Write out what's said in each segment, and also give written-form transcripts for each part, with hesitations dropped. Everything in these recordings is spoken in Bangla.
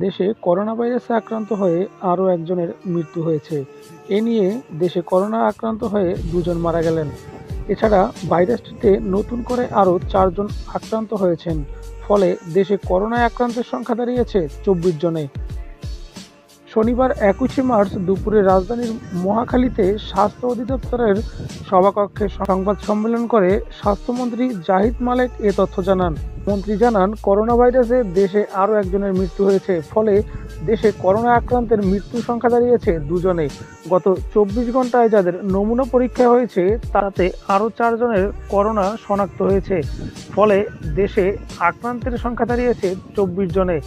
দেশে করোনা ভাইরাসে আক্রান্ত হয়ে আরও একজনের মৃত্যু হয়েছে। এ নিয়ে দেশে করোনা আক্রান্ত হয়ে দুজন মারা গেলেন। এছাড়া ভাইরাসটিতে নতুন করে আরও 4 জন আক্রান্ত হয়েছেন। ফলে দেশে করোনায় আক্রান্তের সংখ্যা দাঁড়িয়েছে 24 জনে। শনিবার 21শে মার্চ দুপুরে রাজধানীর মহাখালীতে স্বাস্থ্য অধিদপ্তরের সভাকক্ষে সংবাদ সম্মেলন করে স্বাস্থ্যমন্ত্রী জাহিদ মালেক এ তথ্য জানান। মন্ত্রী জানান, করোনা ভাইরাসে দেশে আরও একজনের মৃত্যু হয়েছে। ফলে দেশে করোনা আক্রান্তের মৃত্যুর সংখ্যা দাঁড়িয়েছে 2 জনে। গত 24 ঘন্টায় যাদের নমুনা পরীক্ষা হয়েছে তাতে আরও 4 জনের করোনা শনাক্ত হয়েছে। ফলে দেশে আক্রান্তের সংখ্যা দাঁড়িয়েছে 24 জনে।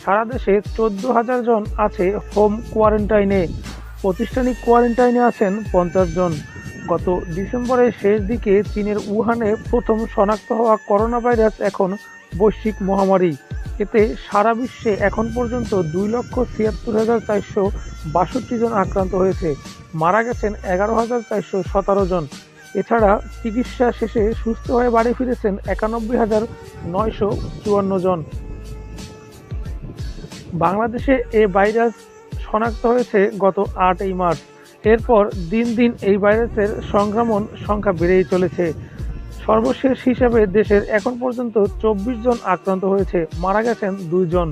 সারা দেশে 14,000 জন আছে হোম কোয়ারেন্টাইনে। প্রাতিষ্ঠানিক কোয়ারেন্টাইনে আছেন 50 জন। গত ডিসেম্বরের শেষ দিকে চীনের উহানে প্রথম শনাক্ত হওয়া করোনা ভাইরাস এখন বৈশ্বিক মহামারী। এতে সারা বিশ্বে এখন পর্যন্ত 2,76,462 জন আক্রান্ত হয়েছে। মারা গেছেন 11,417 জন। এছাড়া চিকিৎসা শেষে সুস্থ হয়ে বাড়ি ফিরেছেন 91,954 জন। বাংলাদেশে এ ভাইরাস শনাক্ত হয়েছে গত 8ই মার্চ। এরপর দিন দিন এই ভাইরাসের সংক্রমণ সংখ্যা বেড়েই চলেছে। সর্বশেষ হিসাবে দেশের এখন পর্যন্ত 24 জন আক্রান্ত হয়েছে, মারা গেছেন 2 জন।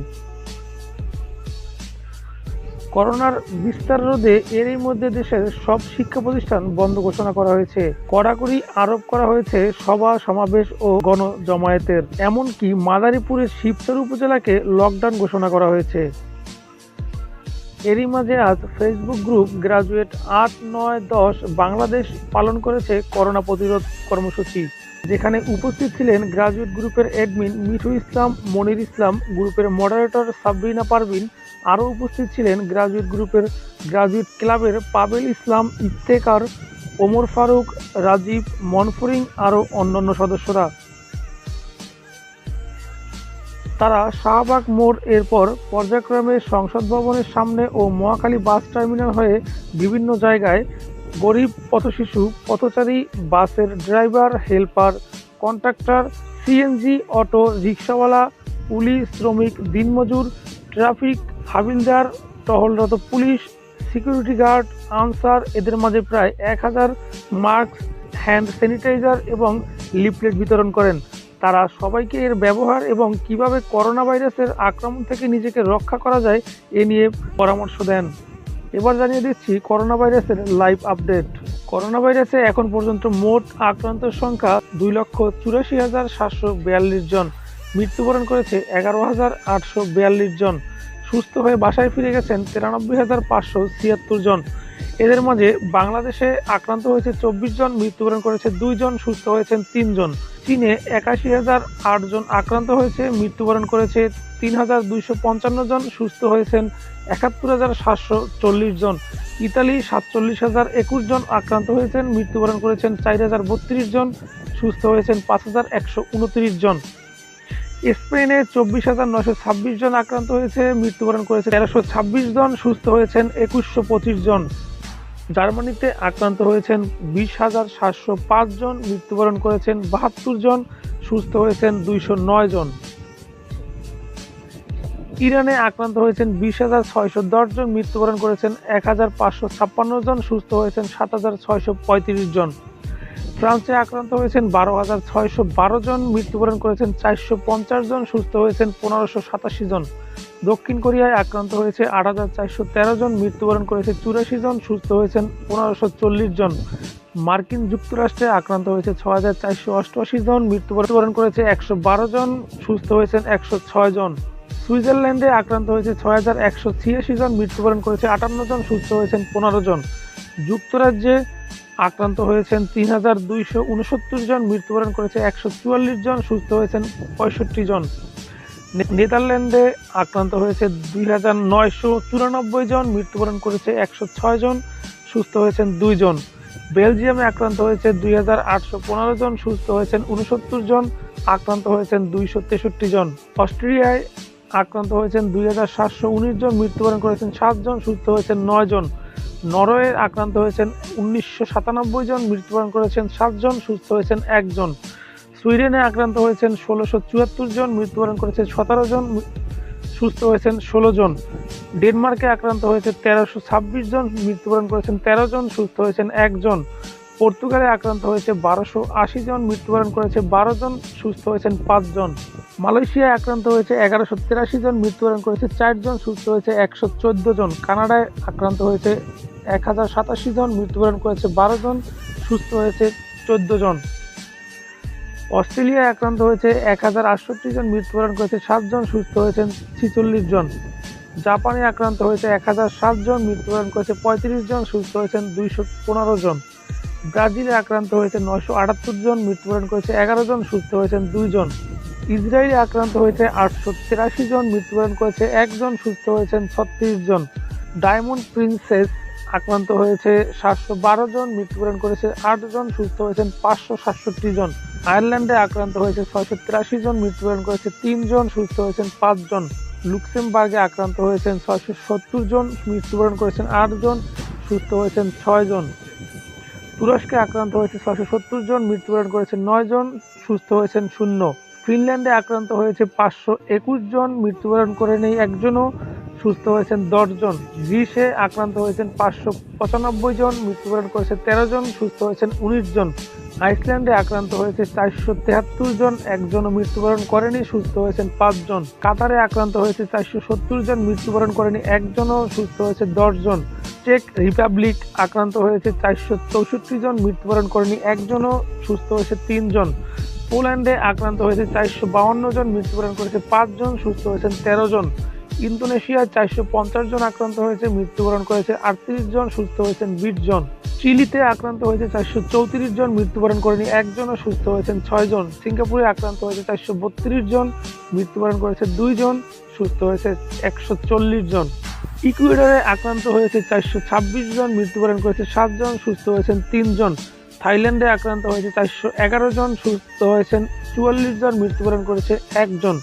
করোনার বিস্তার রোধে এরই মধ্যে দেশের সব শিক্ষা প্রতিষ্ঠান বন্ধ ঘোষণা করা হয়েছে। কড়াকড়ি আরোপ করা হয়েছে সভা সমাবেশ ও গণজমায়েতের। এমনকি মাদারীপুরের শিবচর উপজেলাকে লকডাউন ঘোষণা করা হয়েছে। এরই মাঝে আজ ফেসবুক গ্রুপ গ্রাজুয়েট 8, 9, 10 বাংলাদেশ পালন করেছে করোনা প্রতিরোধ কর্মসূচি, যেখানে উপস্থিত ছিলেন গ্রাজুয়েট গ্রুপের অ্যাডমিন মিঠু ইসলাম, মনির ইসলাম, গ্রুপের মডারেটর সাবরিনা পারভিন। আরও উপস্থিত ছিলেন গ্রাজুয়েট গ্রুপের গ্রাজুয়েট ক্লাবের পাবেল ইসলাম, ইফতেখার, ওমর ফারুক, রাজীব, মনফুরিং আরও অন্যান্য সদস্যরা। তারা শাহবাগ মোড় এরপর পর্যায়ক্রমে সংসদ ভবনের সামনে ও মহাখালী বাস টার্মিনাল হয়ে বিভিন্ন জায়গায় গরিব পথশিশু, পথচারী, বাসের driver, helper, contractor, CNG, auto রিকশাওয়ালা, পুলিশ, শ্রমিক, দিনমজুর, ট্রাফিক হাবিলদার, টহলরত পুলিশ, সিকিউরিটি গার্ড, আনসার এদের মাঝে প্রায় 1000 মাস্ক, হ্যান্ড স্যানিটাইজার এবং লিফলেট বিতরণ করেন। তারা সবাইকে এর ব্যবহার এবং কিভাবে করোনা ভাইরাসের আক্রমণ থেকে নিজেকে রক্ষা করা যায় এ নিয়ে পরামর্শ দেন। এবার জানিয়ে দিচ্ছি করোনা ভাইরাসের লাইভ আপডেট। করোনা ভাইরাসে এখন পর্যন্ত মোট আক্রান্তের সংখ্যা 2,84,742 জন। মৃত্যুবরণ করেছে 11,842 জন। সুস্থ হয়ে বাসায় ফিরে গেছেন 93,576 জন। এদের মাঝে বাংলাদেশে আক্রান্ত হয়েছে 24 জন, মৃত্যুবরণ করেছে 2 জন, সুস্থ হয়েছেন 3 জন। চীনে 81,008 জন আক্রান্ত হয়েছে, মৃত্যুবরণ করেছে 3,255 জন, সুস্থ হয়েছেন 71,740 জন। ইতালি 47,021 জন আক্রান্ত হয়েছেন, মৃত্যুবরণ করেছেন 4,032 জন, সুস্থ হয়েছেন 5,129 জন। স্পেনে 24,926 জন আক্রান্ত হয়েছে, মৃত্যুবরণ করেছে 1,326 জন, সুস্থ হয়েছেন 2,125 জন। জার্মানিতে আক্রান্ত হয়েছেন 20,705 জন, মৃত্যুবরণ করেছেন 72 জন, সুস্থ হয়েছেন 209 জন। ইরানে আক্রান্ত হয়েছেন 20,610 জন, মৃত্যুবরণ করেছেন 1,556 জন, সুস্থ হয়েছেন 7,635 জন। ফ্রান্সে আক্রান্ত হয়েছেন 12,612 জন, মৃত্যুবরণ করেছেন 450 জন, সুস্থ হয়েছেন 1,587 জন। দক্ষিণ কোরিয়ায় আক্রান্ত হয়েছে 8,413 জন, মৃত্যুবরণ করেছে 84 জন, সুস্থ হয়েছেন 1,540 জন। মার্কিন যুক্তরাষ্ট্রে আক্রান্ত হয়েছে 6,488 জন, মৃত্যুবরণ করেছে 112 জন, সুস্থ হয়েছেন 106 জন। সুইজারল্যান্ডে আক্রান্ত হয়েছে 6,186 জন, মৃত্যুবরণ করেছে 58 জন, সুস্থ হয়েছেন 15 জন। যুক্তরাজ্যে আক্রান্ত হয়েছেন 3,269 জন, মৃত্যুবরণ করেছে 144 জন, সুস্থ হয়েছেন 65 জন। নেদারল্যান্ডে আক্রান্ত হয়েছে 2,994 জন, মৃত্যুবরণ করেছে 106 জন, সুস্থ হয়েছেন 2 জন। বেলজিয়ামে আক্রান্ত হয়েছে 2,815 জন, সুস্থ হয়েছেন 69 জন, আক্রান্ত হয়েছেন 263 জন। অস্ট্রিয়ায় আক্রান্ত হয়েছেন 2,719 জন, মৃত্যুবরণ করেছেন 7 জন, সুস্থ হয়েছেন 9 জন। নরওয়ে আক্রান্ত হয়েছেন 1,997 জন, মৃত্যুবরণ করেছেন 7 জন, সুস্থ হয়েছেন 1 জন। সুইডেনে আক্রান্ত হয়েছেন 1,674 জন, মৃত্যুবরণ করেছে 17 জন, সুস্থ হয়েছেন ১৬ জন। ডেনমার্কে আক্রান্ত হয়েছে ১৩২৬ জন, মৃত্যুবরণ করেছেন ১৩ জন, সুস্থ হয়েছেন ১ জন। পর্তুগালে আক্রান্ত হয়েছে ১২৮০ জন, মৃত্যুবরণ করেছে ১২ জন, সুস্থ হয়েছেন ৫ জন। মালয়েশিয়ায় আক্রান্ত হয়েছে ১১৮৩ জন, মৃত্যুবরণ করেছে ৪ জন, সুস্থ হয়েছে ১১৪ জন। কানাডায় আক্রান্ত হয়েছে ১০৮৭ জন, মৃত্যুবরণ করেছে ১২ জন, সুস্থ হয়েছে ১৪ জন। অস্ট্রেলিয়ায় আক্রান্ত হয়েছে ১০৬৮ জন, মৃত্যুবরণ করেছে ৭ জন, সুস্থ হয়েছেন ৪৬ জন। জাপানে আক্রান্ত হয়েছে ১০০৭ জন, মৃত্যুবরণ করেছে ৩৫ জন, সুস্থ হয়েছেন ২১৫ জন। ব্রাজিলে আক্রান্ত হয়েছে ৯৭৮ জন, মৃত্যুবরণ করেছে ১১ জন, সুস্থ হয়েছেন ২ জন। ইসরায়েলে আক্রান্ত হয়েছে ৮৮৩ জন, মৃত্যুবরণ করেছে ১ জন, সুস্থ হয়েছেন ৩৬ জন। ডায়মন্ড প্রিন্সেস আক্রান্ত হয়েছে ৭১২ জন, মৃত্যুবরণ করেছে ৮ জন, সুস্থ হয়েছেন ৫৬৭ জন। আয়ারল্যান্ডে আক্রান্ত হয়েছে ৬৮৩ জন, মৃত্যুবরণ করেছে ৩ জন, সুস্থ হয়েছেন ৫ জন। লুক্সেমবার্গে আক্রান্ত হয়েছেন ৬৭০ জন, মৃত্যুবরণ করেছেন ৮ জন, সুস্থ হয়েছেন ৬ জন। তুরস্কে আক্রান্ত হয়েছে ৬৭০ জন, মৃত্যুবরণ করেছেন ৯ জন, সুস্থ হয়েছেন ০। ফিনল্যান্ডে আক্রান্ত হয়েছে ৫২১ জন, মৃত্যুবরণ করেনি একজনও, সুস্থ হয়েছেন ১০ জন। গ্রিসে আক্রান্ত হয়েছেন ৫৯৫ জন, মৃত্যুবরণ করেছে ১৩ জন, সুস্থ হয়েছেন ১৯ জন। আইসল্যান্ডে আক্রান্ত হয়েছে ৪৭৩ জন, একজনও মৃত্যুবরণ করেনি, সুস্থ হয়েছেন ৫ জন। কাতারে আক্রান্ত হয়েছে ৪৭০ জন, মৃত্যুবরণ করেনি একজনও, সুস্থ হয়েছে ১০ জন। চেক রিপাবলিক আক্রান্ত হয়েছে ৪৬৪ জন, মৃত্যুবরণ করেনি একজনও, সুস্থ হয়েছে ৩ জন। পোল্যান্ডে আক্রান্ত হয়েছে ৪৫২ জন, মৃত্যুবরণ করেছে ৫ জন, সুস্থ হয়েছেন ১৩ জন। ইন্দোনেশিয়ায় ৪৫০ জন আক্রান্ত হয়েছে, মৃত্যুবরণ করেছে ৩৮ জন, সুস্থ হয়েছেন ২০ জন। চিলিতে আক্রান্ত হয়েছে ৪৩৪ জন, মৃত্যুবরণ করেনি একজনও, সুস্থ হয়েছেন ৬ জন। সিঙ্গাপুরে আক্রান্ত হয়েছে ৪৩২ জন, মৃত্যুবরণ করেছে ২ জন, সুস্থ হয়েছে ১৪০ জন। ইকুয়েডরে আক্রান্ত হয়েছে ৪২৬ জন, মৃত্যুবরণ করেছে ৭ জন, সুস্থ হয়েছেন ৩ জন। থাইল্যান্ডে আক্রান্ত হয়েছে ৪১১ জন, সুস্থ হয়েছেন ৪৪ জন, মৃত্যুবরণ করেছে ১ জন।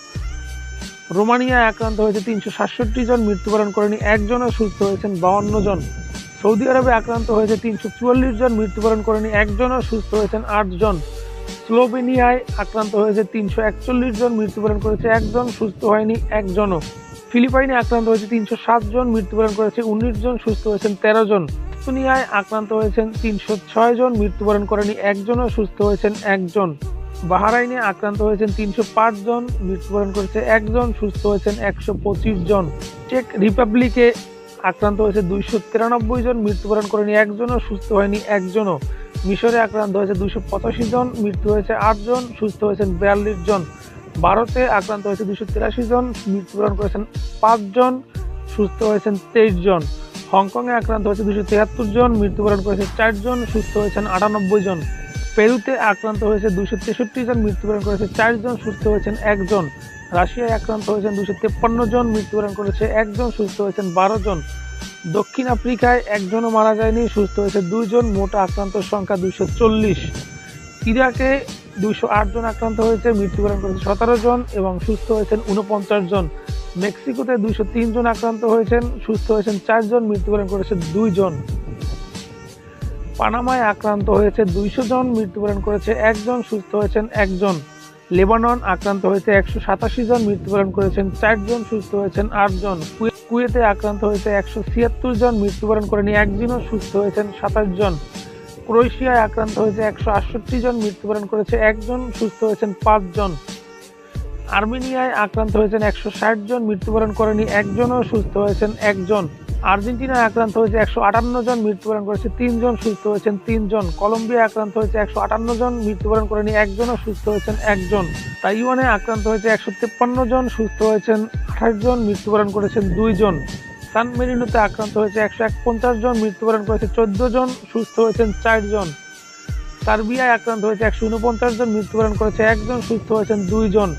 রোমানিয়ায় আক্রান্ত হয়েছে ৩৬৭ জন, মৃত্যুবরণ করেনি একজনও, সুস্থ হয়েছেন ৫২ জন। সৌদি আরবে আক্রান্ত হয়েছে ৩৪৪ জন, মৃত্যুবরণ করেনি একজনও, সুস্থ হয়েছেন ৮ জন। স্লোভেনিয়ায় আক্রান্ত হয়েছে ৩৪১ জন, মৃত্যুবরণ করেছে একজন, সুস্থ হয়নি একজনও। ফিলিপাইনে আক্রান্ত হয়েছে ৩০৭ জন, মৃত্যুবরণ করেছে ১৯ জন, সুস্থ হয়েছেন ১৩ জন। এস্তোনিয়ায় আক্রান্ত হয়েছেন ৩০৬ জন, মৃত্যুবরণ করেনি একজনও, সুস্থ হয়েছেন একজন। বাহরাইনে আক্রান্ত হয়েছেন ৩০৫ জন, মৃত্যুবরণ করেছে একজন, সুস্থ হয়েছেন ১২৫ জন। চেক রিপাবলিকে আক্রান্ত হয়েছে ২৯৩ জন, মৃত্যুবরণ করেনি একজনও, সুস্থ হয়নি একজনও। মিশরে আক্রান্ত হয়েছে ২৮৫ জন, মৃত্যু হয়েছে ৮ জন, সুস্থ হয়েছেন ৪২ জন। ভারতে আক্রান্ত হয়েছে ২৮৩ জন, মৃত্যুবরণ করেছেন ৫ জন, সুস্থ হয়েছেন ২৩ জন। হংকংয়ে আক্রান্ত হয়েছে ২৭৩ জন, মৃত্যুবরণ করেছে ৪ জন, সুস্থ হয়েছেন ৯৮ জন। পেরুতে আক্রান্ত হয়েছে ২৬৩ জন, মৃত্যুবরণ করেছে ৪ জন, সুস্থ হয়েছেন ১ জন। রাশিয়ায় আক্রান্ত হয়েছেন ২৫৩ জন, মৃত্যুবরণ করেছে ১ জন, সুস্থ হয়েছেন ১২ জন। দক্ষিণ আফ্রিকায় একজনও মারা যায়নি, সুস্থ হয়েছে ২ জন, মোট আক্রান্তের সংখ্যা ২৪০। ইরাকে ২০৮ জন আক্রান্ত হয়েছে, মৃত্যুবরণ করেছে ১৭ জন এবং সুস্থ হয়েছেন ৪৯ জন। মেক্সিকোতে ২০৩ জন আক্রান্ত হয়েছেন, সুস্থ হয়েছেন ৪ জন, মৃত্যুবরণ করেছে ২ জন। পানামায় আক্রান্ত হয়েছে ২০০ জন, মৃত্যুবরণ করেছে ১ জন, সুস্থ হয়েছেন ১ জন। লেবানন আক্রান্ত হয়েছে ১৮৭ জন, মৃত্যুবরণ করেছেন ৪ জন, সুস্থ হয়েছেন ৮ জন। কুয়েতে আক্রান্ত হয়েছে ১৭৬ জন, মৃত্যুবরণ করেনি একজনও, সুস্থ হয়েছেন ২৭ জন। ক্রোয়েশিয়ায় আক্রান্ত হয়েছে ১৬৮ জন, মৃত্যুবরণ করেছে একজন, সুস্থ হয়েছেন ৫ জন। আর্মেনিয়ায় আক্রান্ত হয়েছেন ১৬০ জন, মৃত্যুবরণ করেনি একজনও, সুস্থ হয়েছেন একজন। আর্জেন্টিনায় আক্রান্ত হয়েছে ১৫৮ জন, মৃত্যুবরণ করেছে ৩ জন, সুস্থ হয়েছেন ৩ জন। কলম্বিয়ায় আক্রান্ত হয়েছে ১৫৮ জন, মৃত্যুবরণ করেনি একজনও, সুস্থ হয়েছেন একজন। তাইওয়ানে আক্রান্ত হয়েছে ১৫৩ জন, সুস্থ হয়েছেন ২৮ জন, মৃত্যুবরণ করেছেন ২ জন। সান মেরিনোতে আক্রান্ত হয়েছে ১৫০ জন, মৃত্যুবরণ করেছে ১৪ জন, সুস্থ হয়েছেন ৪ জন। সার্বিয়ায় আক্রান্ত হয়েছে ১৪৯ জন, মৃত্যুবরণ করেছে একজন, সুস্থ হয়েছেন ২ জন।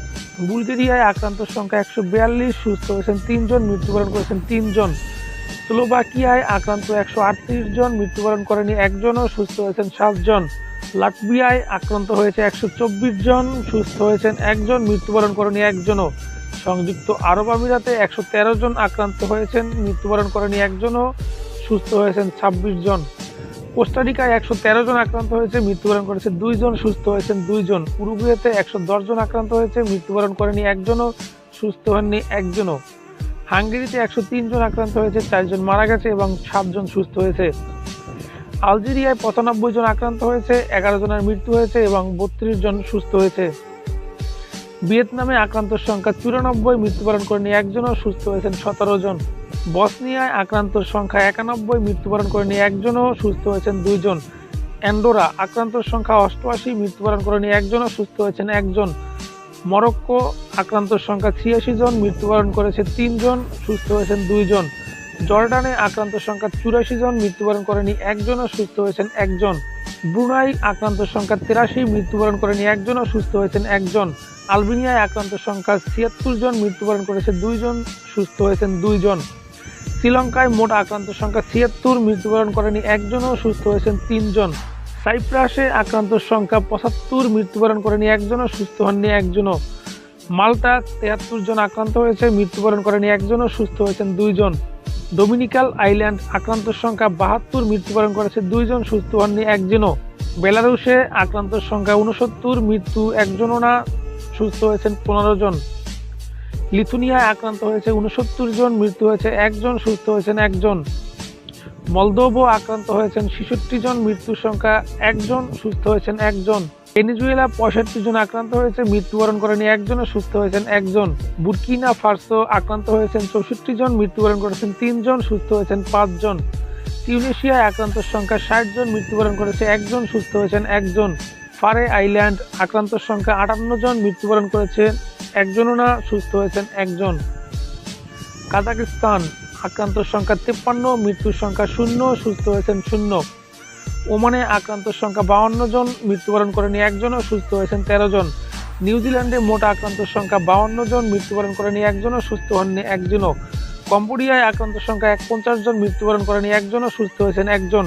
বুলগেরিয়ায় আক্রান্তের সংখ্যা ১৪২, সুস্থ হয়েছেন ৩ জন, মৃত্যুবরণ করেছেন ৩ জন। স্লোভাকিয়ায় আক্রান্ত ১৩৮ জন, মৃত্যুবরণ করেনি একজনও, সুস্থ হয়েছেন ৭ জন। লাটভিয়ায় আক্রান্ত হয়েছে ১২৪ জন, সুস্থ হয়েছেন একজন, মৃত্যুবরণ করেনি একজনও। সংযুক্ত আরব আমিরাতে ১১৩ জন আক্রান্ত হয়েছেন, মৃত্যুবরণ করেনি একজনও, সুস্থ হয়েছেন ২৬ জন। কোস্টারিকায় ১১৩ জন আক্রান্ত হয়েছে, মৃত্যুবরণ করেছে ২ জন, সুস্থ হয়েছেন ২ জন। উরুগুয়েতে ১১০ জন আক্রান্ত হয়েছে, মৃত্যুবরণ করেনি একজনও, সুস্থ হননি একজনও। হাঙ্গেরিতে 103 জন আক্রান্ত হয়েছে, 4 জন মারা গেছে এবং 7 জন সুস্থ হয়েছে। আলজেরিয়ায় 95 জন আক্রান্ত হয়েছে, 11 জনের মৃত্যু হয়েছে এবং 32 জন সুস্থ হয়েছে। ভিয়েতনামে আক্রান্তর সংখ্যা 94, মৃত্যুবরণ করেনি একজনও, সুস্থ হয়েছেন 17 জন। বসনিয়ায় আক্রান্তর সংখ্যা 91, মৃত্যুবরণ করেনি একজনও, সুস্থ হয়েছেন 2 জন। অ্যান্ডোরা আক্রান্তর সংখ্যা 88, মৃত্যুবরণ করেনি একজনও, সুস্থ হয়েছেন 1 জন। মরক্কো আক্রান্তর সংখ্যা 86 জন, মৃত্যুবরণ করেছে 3 জন, সুস্থ হয়েছেন 2 জন। জর্ডানে আক্রান্তর সংখ্যা 84 জন, মৃত্যুবরণ করেনি একজনও, সুস্থ হয়েছেন 1 জন। ব্রুনাই আক্রান্তর সংখ্যা 83, মৃত্যুবরণ করেনি একজনও, সুস্থ হয়েছেন 1 জন। আলবেনিয়ায় আক্রান্তর সংখ্যা 76 জন, মৃত্যুবরণ করেছে 2 জন, সুস্থ হয়েছেন 2 জন। শ্রীলঙ্কায় মোট আক্রান্তর সংখ্যা 76, মৃত্যুবরণ করেনি একজনও, সুস্থ হয়েছেন 3 জন। সাইপ্রাসে আক্রান্তর সংখ্যা 75, মৃত্যুবরণ করেনি একজনও, সুস্থ হননি একজনও। মাল্টা 73 জন আক্রান্ত হয়েছে, মৃত্যুবরণ করেনি একজনও, সুস্থ হয়েছেন 2 জন। ডোমিনিকাল আইল্যান্ড আক্রান্তর সংখ্যা 72, মৃত্যুবরণ করেছে 2 জন, সুস্থ হননি একজনও। বেলারুশে আক্রান্তর সংখ্যা 69, মৃত্যু একজনও না, সুস্থ হয়েছেন 15 জন। লিথুনিয়ায় আক্রান্ত হয়েছে 69 জন, মৃত্যু হয়েছে 1 জন, সুস্থ হয়েছেন 1 জন। মলদোভা আক্রান্ত হয়েছেন 66 জন, মৃত্যুর সংখ্যা 1 জন, সুস্থ হয়েছেন 1 জন। ভেনেজুয়েলা 65 জন আক্রান্ত হয়েছে, মৃত্যুবরণ করেনি একজনও, সুস্থ হয়েছেন 1 জন। বুরকিনা ফাসো আক্রান্ত হয়েছেন 64 জন, মৃত্যুবরণ করেছেন 3 জন, সুস্থ হয়েছেন 5 জন। তিউনিসিয়ায় আক্রান্তর সংখ্যা 60 জন, মৃত্যুবরণ করেছে 1 জন, সুস্থ হয়েছেন 1 জন। ফারে আইল্যান্ড আক্রান্তর সংখ্যা 58 জন, মৃত্যুবরণ করেছে একজনও না, সুস্থ হয়েছেন 1 জন। কাজাকিস্তান আক্রান্তর সংখ্যা 53, মৃত্যুর সংখ্যা 0, সুস্থ হয়েছেন 0। ওমানে আক্রান্তর সংখ্যা 52 জন, মৃত্যুবরণ করেনি একজনও, সুস্থ হয়েছেন 13 জন। নিউজিল্যান্ডে মোট আক্রান্তর সংখ্যা 52 জন, মৃত্যুবরণ করেনি একজনও, সুস্থ হননি একজনও। কম্বোডিয়ায় আক্রান্তর সংখ্যা 51 জন, মৃত্যুবরণ করেনি একজনও, সুস্থ হয়েছেন 1 জন।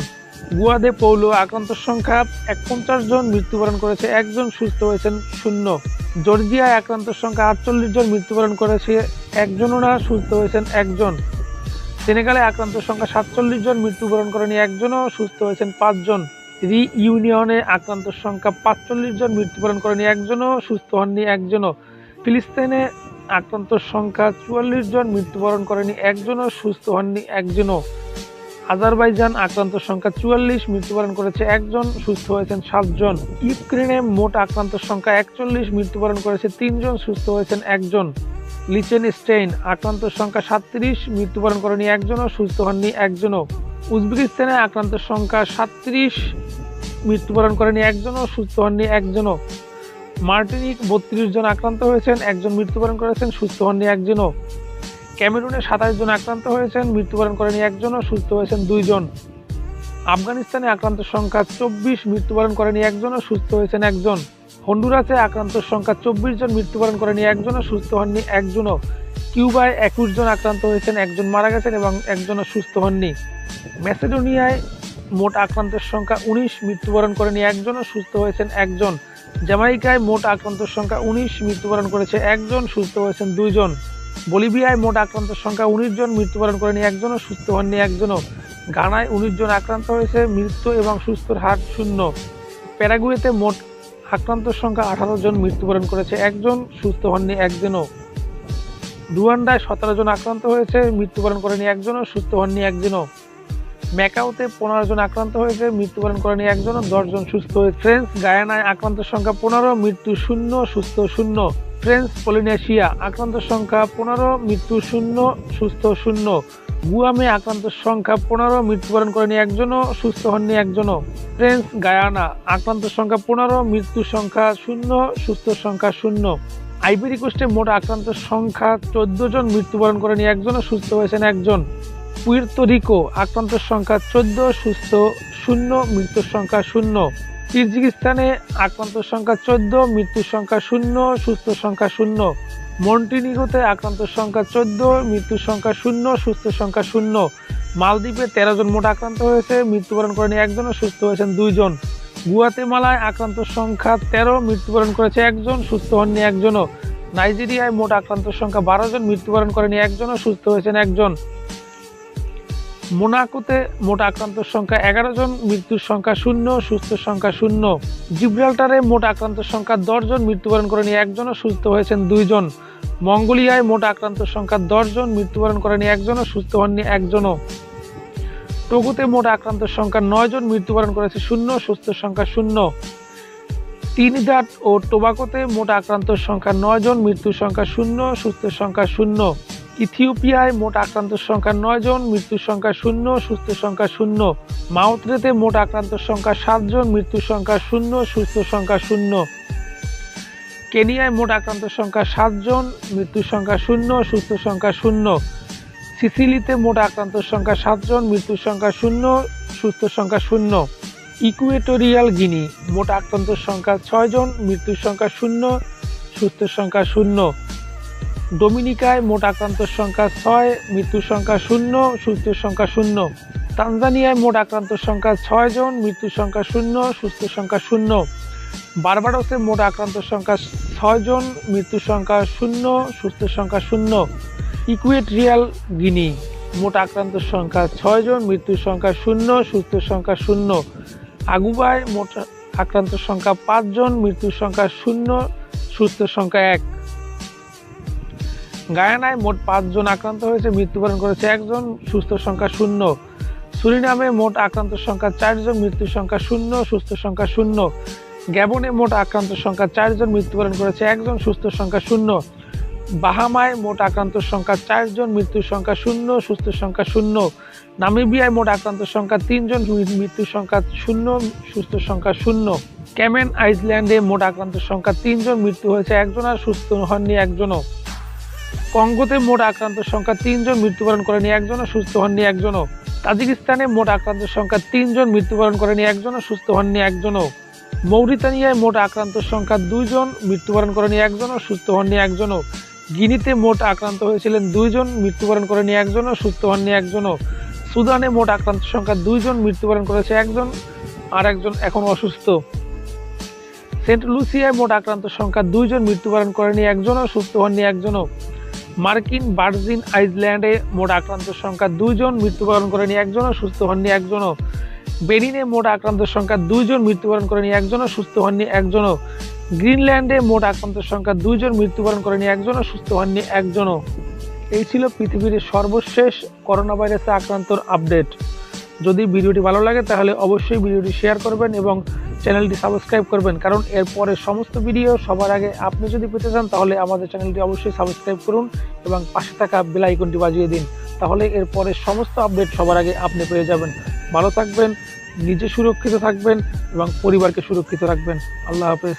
গুয়াদে পৌলো আক্রান্তর সংখ্যা 51 জন, মৃত্যুবরণ করেছে 1 জন, সুস্থ হয়েছেন 0। জর্জিয়ায় আক্রান্তর সংখ্যা 48 জন, মৃত্যুবরণ করেছে একজনও না, সুস্থ হয়েছেন 1 জন। সেনেগালে আক্রান্তর সংখ্যা 47 জন, মৃত্যুবরণ করেনি একজনও, সুস্থ হয়েছেন 5 জন। রিইউনিয়নে আক্রান্তর সংখ্যা 45 জন, মৃত্যুবরণ করেনি একজনও, সুস্থ হননি একজনও। ফিলিস্তিনে আক্রান্তর সংখ্যা 44 জন, মৃত্যুবরণ করেনি একজনও, সুস্থ হননি একজনও। আজারবাইজান আক্রান্তর সংখ্যা 44, মৃত্যুবরণ করেছে 1 জন, সুস্থ হয়েছেন 7 জন। ইউক্রেনে মোট আক্রান্তর সংখ্যা 41, মৃত্যুবরণ করেছে 3 জন, সুস্থ হয়েছেন 1 জন। লিচেনস্টেইন আক্রান্তর সংখ্যা 37, মৃত্যুবরণ করেনি একজনও, সুস্থ হননি একজনও। উজবেকিস্তানে আক্রান্তর সংখ্যা 37, মৃত্যুবরণ করেনি একজনও, সুস্থ হননি একজনও। মার্টিনিক 32 জন আক্রান্ত হয়েছেন, 1 জন মৃত্যুবরণ করেছেন, সুস্থ হননি একজনও। ক্যামেরুনে 27 জন আক্রান্ত হয়েছেন, মৃত্যুবরণ করেনি একজনও, সুস্থ হয়েছেন 2 জন। আফগানিস্তানে আক্রান্তের সংখ্যা 24, মৃত্যুবরণ করেনি একজনও, সুস্থ হয়েছেন 1 জন। হন্ডুরাসে আক্রান্তের সংখ্যা 24 জন, মৃত্যুবরণ করেনি একজনও, সুস্থ হননি একজনও। কিউবায় 21 জন আক্রান্ত হয়েছেন, 1 জন মারা গেছেন এবং 1 জনও সুস্থ হননি। ম্যাসেডোনিয়ায় মোট আক্রান্তের সংখ্যা 19, মৃত্যুবরণ করেনি একজনও, সুস্থ হয়েছেন 1 জন। জ্যামাইকায় মোট আক্রান্তের সংখ্যা 19, মৃত্যুবরণ করেছে 1 জন, সুস্থ হয়েছেন 2 জন। বলিভিয়ায় মোট আক্রান্তের সংখ্যা 19 জন, মৃত্যুবরণ করেনি একজনও, সুস্থ হননি একজনও। ঘানায় 19 জন আক্রান্ত হয়েছে, মৃত্যু এবং সুস্থর হার 0। প্যারাগুয়েতে মোট আক্রান্তের সংখ্যা 18 জন, মৃত্যুবরণ করেছে 1 জন, সুস্থ হননি একজনও। রুয়ান্ডায় 17 জন আক্রান্ত হয়েছে, মৃত্যুবরণ করেনি একজনও, সুস্থ হননি একজনও। ম্যাকাওতে 15 জন আক্রান্ত হয়েছে, মৃত্যুবরণ করেনি একজনও, 10 জন সুস্থ হয়েছে। ফ্রেঞ্চ গায়ানায় আক্রান্তের সংখ্যা 15, মৃত্যু 0, সুস্থ 0। ফ্রেঞ্চ পলিনেশিয়া আক্রান্তের সংখ্যা 15, মৃত্যু 0, সুস্থ 0। গুয়ামে আক্রান্তের সংখ্যা 15, মৃত্যুবরণ করেনি একজনও, সুস্থ হননি একজনও। ফ্রেঞ্চ গায়ানা আক্রান্তের সংখ্যা 15, মৃত্যুর সংখ্যা 0, সুস্থ সংখ্যা 0। আইভরি কোস্টে মোট আক্রান্তের সংখ্যা 14 জন, মৃত্যুবরণ করেনি একজনও, সুস্থ হয়েছেন 1 জন। পুয়ের্তো রিকো আক্রান্তের সংখ্যা 14, সুস্থ 0, মৃত্যুর সংখ্যা 0। কিরজিস্তানে আক্রান্তের সংখ্যা 14, মৃত্যুর সংখ্যা 0, সুস্থ সংখ্যা 0। মন্টিনিগ্রোতে আক্রান্তের সংখ্যা 14, মৃত্যুর সংখ্যা 0, সুস্থ সংখ্যা 0। মালদ্বীপে 13 জন মোট আক্রান্ত হয়েছে, মৃত্যুবরণ করেনি একজনও, সুস্থ হয়েছেন 2 জন। গুয়াতেমালায় আক্রান্তের সংখ্যা 13, মৃত্যুবরণ করেছে 1 জন, সুস্থ হননি একজনও। নাইজেরিয়ায় মোট আক্রান্তের সংখ্যা 12 জন, মৃত্যুবরণ করেনি একজনও, সুস্থ হয়েছেন 1 জন। মোনাকোতে মোট আক্রান্তের সংখ্যা 11 জন, মৃত্যুর সংখ্যা 0, সুস্থ সংখ্যা 0। জিব্রাল্টারে মোট আক্রান্তের সংখ্যা 10 জন, মৃত্যুবরণ করেনি একজনও, সুস্থ হয়েছেন 2 জন। মঙ্গোলিয়ায় মোট আক্রান্তের সংখ্যা 10 জন, মৃত্যুবরণ করেনি একজনও, সুস্থ হননি একজনও। টোগোতে মোট আক্রান্তের সংখ্যা 9 জন, মৃত্যুবরণ করেছে 0, সুস্থের সংখ্যা 0। ত্রিনিদাদ ও টোবাগোতে মোট আক্রান্তের সংখ্যা 9 জন, মৃত্যুর সংখ্যা 0, সুস্থের সংখ্যা 0। ইথিওপিয়ায় মোট আক্রান্তের সংখ্যা 9 জন, মৃত্যুর সংখ্যা 0, সুস্থের সংখ্যা 0। মাউথ্রেতে মোট আক্রান্তের সংখ্যা 7 জন, মৃত্যুর সংখ্যা 0, সুস্থের সংখ্যা 0। কেনিয়ায় মোট আক্রান্তের সংখ্যা 7 জন, মৃত্যুর সংখ্যা 0, সুস্থের সংখ্যা 0। সিসিলিতে মোট আক্রান্তের সংখ্যা 7 জন, মৃত্যুর সংখ্যা 0, সুস্থের সংখ্যা 0। ইকুয়েটোরিয়াল গিনি মোট আক্রান্তের সংখ্যা 6 জন, মৃত্যুর সংখ্যা 0, সুস্থের সংখ্যা 0। ডোমিনিকায় মোট আক্রান্তের সংখ্যা 6, মৃত্যুর সংখ্যা 0, সুস্থের সংখ্যা 0। তানজানিয়ায় মোট আক্রান্তের সংখ্যা 6 জন, মৃত্যুর সংখ্যা 0, সুস্থের সংখ্যা 0। বার্বাডোসে মোট আক্রান্তের সংখ্যা 6 জন, মৃত্যুর সংখ্যা 0, সুস্থের সংখ্যা 0। ইকুয়েটোরিয়াল গিনি মোট আক্রান্তের সংখ্যা 6 জন, মৃত্যুর সংখ্যা 0, সুস্থের সংখ্যা 0। আগুবায় মোট আক্রান্তের সংখ্যা 5 জন, মৃত্যুর সংখ্যা 0, সুস্থের সংখ্যা 1। গায়ানায় মোট 5 জন আক্রান্ত হয়েছে, মৃত্যুবরণ করেছে 1 জন, সুস্থ সংখ্যা 0। সুরিনামে মোট আক্রান্তের সংখ্যা 4 জন, মৃত্যুর সংখ্যা 0, সুস্থ সংখ্যা 0। গ্যাবনে মোট আক্রান্তের সংখ্যা 4 জন, মৃত্যুবরণ করেছে 1 জন, সুস্থ সংখ্যা 0। বাহামায় মোট আক্রান্তের সংখ্যা 4 জন, মৃত্যুর সংখ্যা 0, সুস্থ সংখ্যা 0। নামিবিয়ায় মোট আক্রান্তের সংখ্যা 3 জন, মৃত্যুর সংখ্যা 0, সুস্থ সংখ্যা 0। ক্যামেন আইল্যান্ডে মোট আক্রান্তের সংখ্যা 3 জন, মৃত্যু হয়েছে 1 জন আর সুস্থ হননি 1 জনও। কঙ্গোতে মোট আক্রান্তের সংখ্যা 3 জন, মৃত্যুবরণ করেনি 1 জনও, সুস্থ হননি 1 জনও। তাজিকিস্তানে মোট আক্রান্তের সংখ্যা 3 জন, মৃত্যুবরণ করেনি 1 জনও, সুস্থ হননি 1 জনও। মৌরিতানিয়ায় মোট আক্রান্তের সংখ্যা 2 জন, মৃত্যুবরণ করেনি 1 জনও, সুস্থ হননি 1 জনও। গিনিতে মোট আক্রান্ত হয়েছিলেন 2 জন, মৃত্যুবরণ করেনি 1 জনও, সুস্থ হননি 1 জনও। সুদানে মোট আক্রান্তের সংখ্যা 2 জন, মৃত্যুবরণ করেছে 1 জন আর 1 জন এখন অসুস্থ। সেন্ট লুসিয়ায় মোট আক্রান্তের সংখ্যা 2 জন, মৃত্যুবরণ করেনি 1 জনও, সুস্থ হননি 1 জনও। মার্কিন ভার্জিন আইল্যান্ডে মোট আক্রান্তের সংখ্যা 2 জন, মৃত্যুবরণ করেনি 1 জনও, সুস্থ হননি 1 জনও। বেনিনে মোট আক্রান্তের সংখ্যা 2 জন, মৃত্যুবরণ করেনি 1 জনও, সুস্থ হননি 1 জনও। গ্রিনল্যান্ডে মোট আক্রান্তের সংখ্যা 2 জন, মৃত্যুবরণ করেনি 1 জনও, সুস্থ হননি 1 জনও। এই ছিল পৃথিবীর সর্বশেষ করোনা ভাইরাসে আক্রান্তর আপডেট। যদি ভিডিওটি ভালো লাগে তাহলে অবশ্যই ভিডিওটি শেয়ার করবেন এবং চ্যানেলটি সাবস্ক্রাইব করবেন, কারণ এরপরে সমস্ত ভিডিও সবার আগে আপনি যদি পেতে চান তাহলে আমাদের চ্যানেলটি অবশ্যই সাবস্ক্রাইব করুন এবং পাশে থাকা বেল আইকনটি বাজিয়ে দিন, তাহলে এরপরে সমস্ত আপডেট সবার আগে আপনি পেয়ে যাবেন। ভালো থাকবেন, নিজে সুরক্ষিত থাকবেন এবং পরিবারকে সুরক্ষিত রাখবেন। আল্লাহ হাফেজ।